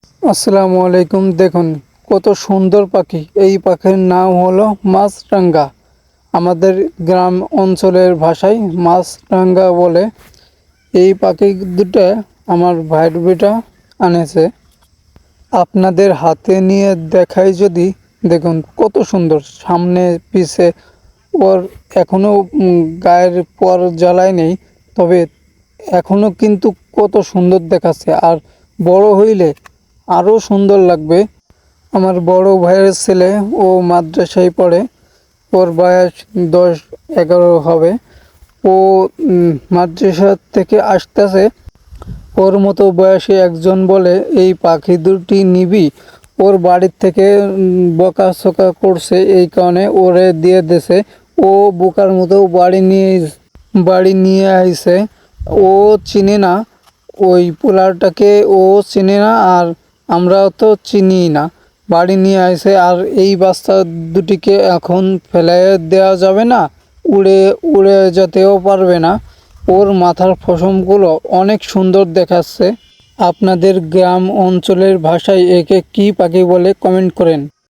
আসসালামু আলাইকুম। দেখুন কত সুন্দর পাখি। এই পাখির নাম হলো মাছরাঙা। আমাদের গ্রাম অঞ্চলের ভাষায় মাছরাঙা বলে। এই পাখি দুটো আমার ভাইয়ের বেটা আনেছে। আপনাদের হাতে নিয়ে দেখাই যদি, দেখুন কত সুন্দর, সামনে পিছে ওর এখনো গায়ের পর জ্বালায় নেই, তবে এখনো কিন্তু কত সুন্দর দেখাচ্ছে। আর বড় হইলে আরো সুন্দর লাগবে। আমার বড় ভাইয়ের ছেলে, ও মাদ্রাসায় পড়ে। ওর বয়স 10-11 হবে। ও মাদ্রাসা থেকে আসতেছে। ওর মতো বয়সী একজন বলে এই পাখি দুটি নিবি। ওর বাড়ির থেকে বকাঝকা করছে, এই কারণে ওরে দিয়ে দেছে। ও বোকার মতো বাড়ি নিয়ে আইছে। ও চিনে না ওই পোলারটাকে, ও চিনে না, আর আমরাও তো চিনি না। বাড়ি নিয়ে আইছে, আর এই বাচ্চা দুটিকে এখন ফেলে দেওয়া যাবে না, উড়ে উড়ে যেতেও পারবে না। ওর মাথার পশমগুলো অনেক সুন্দর দেখাচ্ছে। আপনাদের গ্রাম অঞ্চলের ভাষায় একে কি পাখি বলে কমেন্ট করেন।